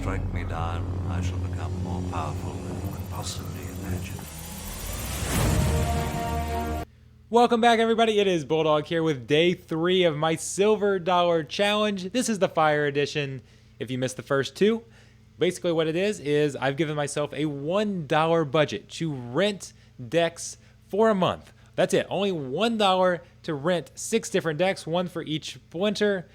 strike me down, I shall become more powerful than you could possibly imagine. Welcome back, everybody. It is Bulldog here with day 3 of my Silver Dollar Challenge. This is the Fire Edition. If you missed the first two, basically what it is I've given myself a $1 budget to rent decks for a month. That's it. Only $1 to rent 6 different decks, one for each splinter,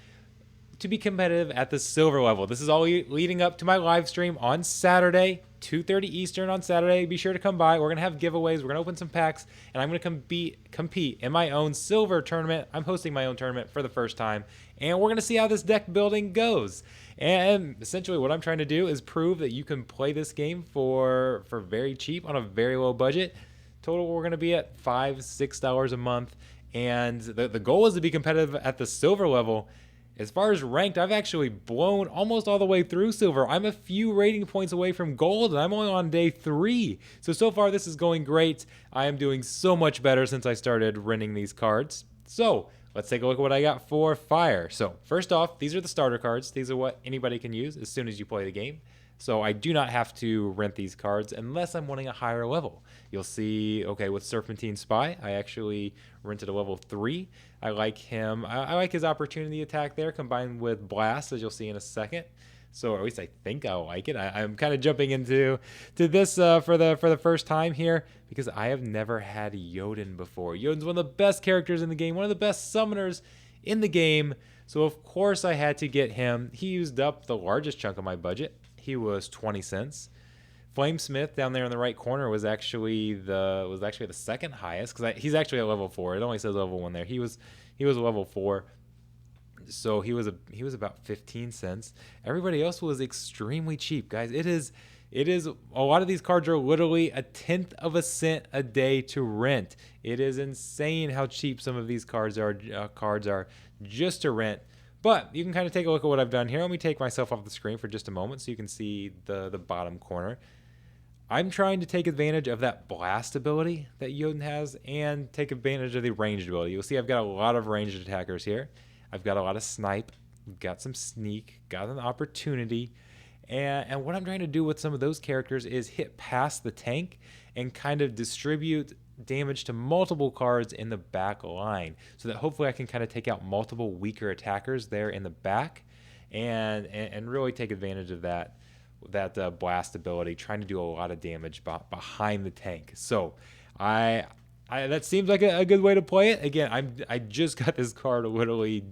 to be competitive at the silver level. This is all leading up to my live stream on Saturday, 2:30 Eastern on Saturday. Be sure to come by. We're going to have giveaways. We're going to open some packs, and I'm going to compete in my own silver tournament. I'm hosting my own tournament for the first time, and we're going to see how this deck building goes. And essentially what I'm trying to do is prove that you can play this game for very cheap on a very low budget. Total, we're going to be at $5-6 a month, and the goal is to be competitive at the silver level. As far as ranked, I've actually blown almost all the way through silver. I'm a few rating points away from gold, and I'm only on day 3. So far, this is going great. I am doing so much better since I started renting these cards. So let's take a look at what I got for Fire. So first off, these are the starter cards. These are what anybody can use as soon as you play the game. So I do not have to rent these cards unless I'm wanting a higher level. You'll see, okay, with Serpentine Spy, I actually rented a level 3. I like him. I like his opportunity attack there combined with Blast, as you'll see in a second. So at least I think I like it. I'm kind of jumping into this for the first time here because I have never had Jotun before. Jotun's one of the best characters in the game, one of the best summoners in the game. So of course I had to get him. He used up the largest chunk of my budget. He was 20 cents. Flamesmith down there in the right corner was actually the second highest because he's actually at level 4. It only says level 1 there. He was a level 4, so he was about 15 cents. Everybody else was extremely cheap, guys. It is a lot of these cards are literally a tenth of a cent a day to rent. It is insane how cheap some of these cards are just to rent. But you can kind of take a look at what I've done here. Let me take myself off the screen for just a moment so you can see the bottom corner. I'm trying to take advantage of that blast ability that Jotun has and take advantage of the ranged ability. You'll see I've got a lot of ranged attackers here. I've got a lot of snipe, got some sneak, got an opportunity. And what I'm trying to do with some of those characters is hit past the tank and kind of distribute damage to multiple cards in the back line so that hopefully I can kind of take out multiple weaker attackers there in the back and really take advantage of that blast ability, trying to do a lot of damage behind the tank. So I that seems like a good way to play it. Again, I just got this card literally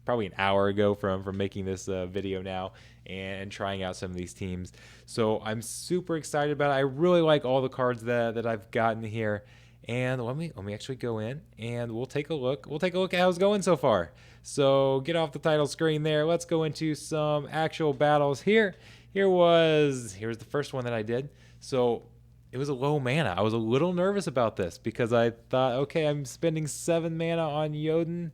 probably an hour ago from making this video now and trying out some of these teams. So I'm super excited about it. I really like all the cards that I've gotten here. And let me actually go in and we'll take a look. We'll take a look at how it's going so far. So get off the title screen there. Let's go into some actual battles here. Here's the first one that I did. So it was a low mana. I was a little nervous about this because I thought, okay, I'm spending 7 mana on Jotun.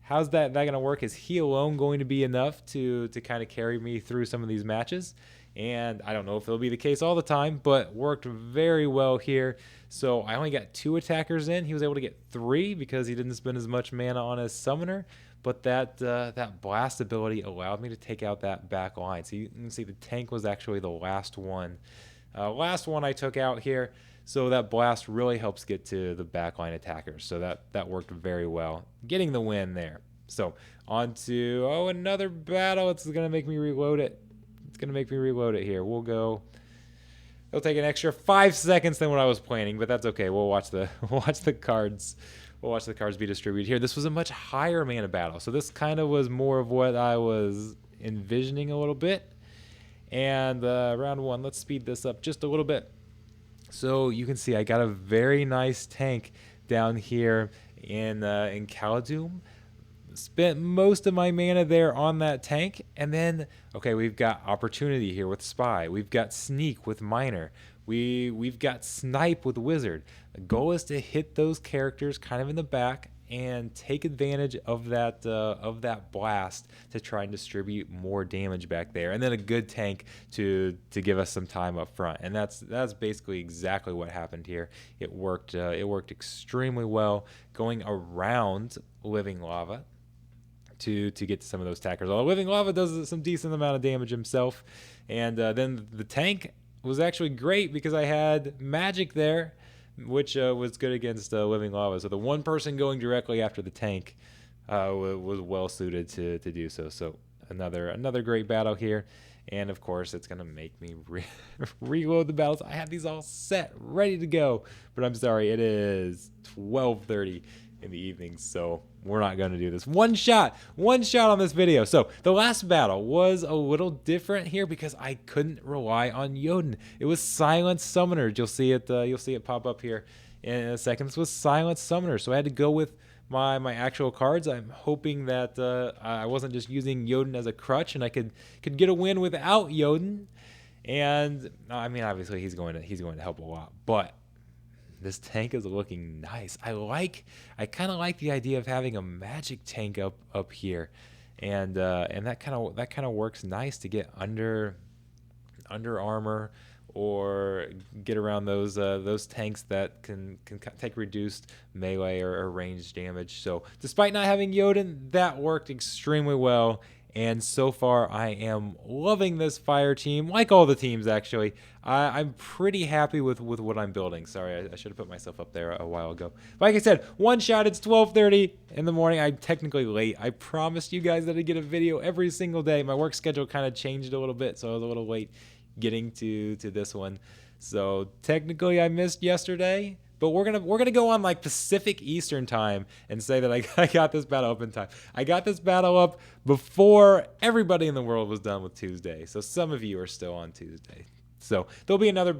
How's that going to work? Is he alone going to be enough to kind of carry me through some of these matches? And I don't know if it'll be the case all the time, but worked very well here. So I only got 2 attackers in. He was able to get 3 because he didn't spend as much mana on his summoner. But that blast ability allowed me to take out that back line. So you can see the tank was actually the last one. Last one I took out here. So that blast really helps get to the backline attackers. So that worked very well. Getting the win there. So on to, another battle. It's going to make me reload it. It's going to make me reload it here. It'll take an extra 5 seconds than what I was planning, but that's okay. We'll watch the cards. We'll watch the cards be distributed here. This was a much higher mana battle. So this kind of was more of what I was envisioning a little bit. And round 1, let's speed this up just a little bit. So you can see I got a very nice tank down here in Khaldun. Spent most of my mana there on that tank. And then, okay, we've got opportunity here with Spy. We've got sneak with Miner. We've got snipe with Wizard. The goal is to hit those characters kind of in the back and take advantage of that blast to try and distribute more damage back there, and then a good tank to give us some time up front. And that's basically exactly what happened here. It worked extremely well, going around Living Lava, to get to some of those tackers. Although Living Lava does some decent amount of damage himself. And then the tank was actually great because I had Magic there, which was good against Living Lava. So the one person going directly after the tank was well suited to do so. So another great battle here. And of course, it's gonna make me reload the battles. I had these all set, ready to go, but I'm sorry, it is 12:30 in the evening, so we're not gonna do this. One shot on this video. So the last battle was a little different here because I couldn't rely on Jotun. It was Silent Summoners. You'll see it pop up here in a second. This was Silent Summoners, so I had to go with my actual cards. I'm hoping that I wasn't just using Jotun as a crutch and I could get a win without Jotun. And I mean, obviously he's going to help a lot, but this tank is looking nice. I kind of like the idea of having a Magic tank up here, and that kind of works nice to get under armor or get around those tanks that can take reduced melee or ranged damage. So despite not having Jotun, that worked extremely well. And so far, I am loving this fire team, like all the teams, actually. I'm pretty happy with what I'm building. Sorry, I should have put myself up there a while ago. Like I said, one shot, it's 12:30 in the morning. I'm technically late. I promised you guys that I'd get a video every single day. My work schedule kind of changed a little bit, so I was a little late getting to this one. So technically, I missed yesterday. But we're gonna go on like Pacific Eastern time and say that I got this battle up in time. I got this battle up before everybody in the world was done with Tuesday. So some of you are still on Tuesday. So there'll be another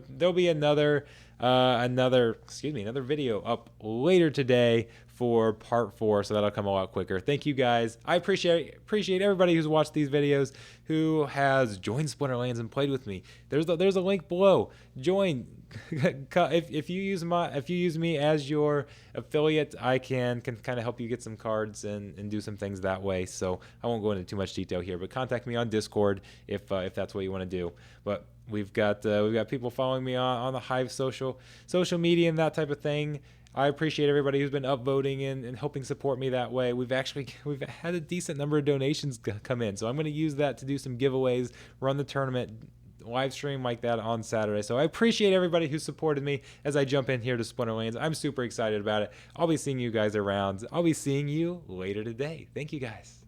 video up later today for part 4, so that'll come a lot quicker. Thank you guys. I appreciate everybody who's watched these videos, who has joined Splinterlands and played with me. There's a link below. Join. If you use me as your affiliate, I can kind of help you get some cards and do some things that way. So I won't go into too much detail here, but contact me on Discord if that's what you want to do. But we've got people following me on the Hive social media and that type of thing. I appreciate everybody who's been upvoting and helping support me that way. We've had a decent number of donations come in, so I'm going to use that to do some giveaways, run the tournament, live stream like that on Saturday. So I appreciate everybody who supported me as I jump in here to Splinterlands. I'm super excited about it. I'll be seeing you guys around. I'll be seeing you later today. Thank you guys.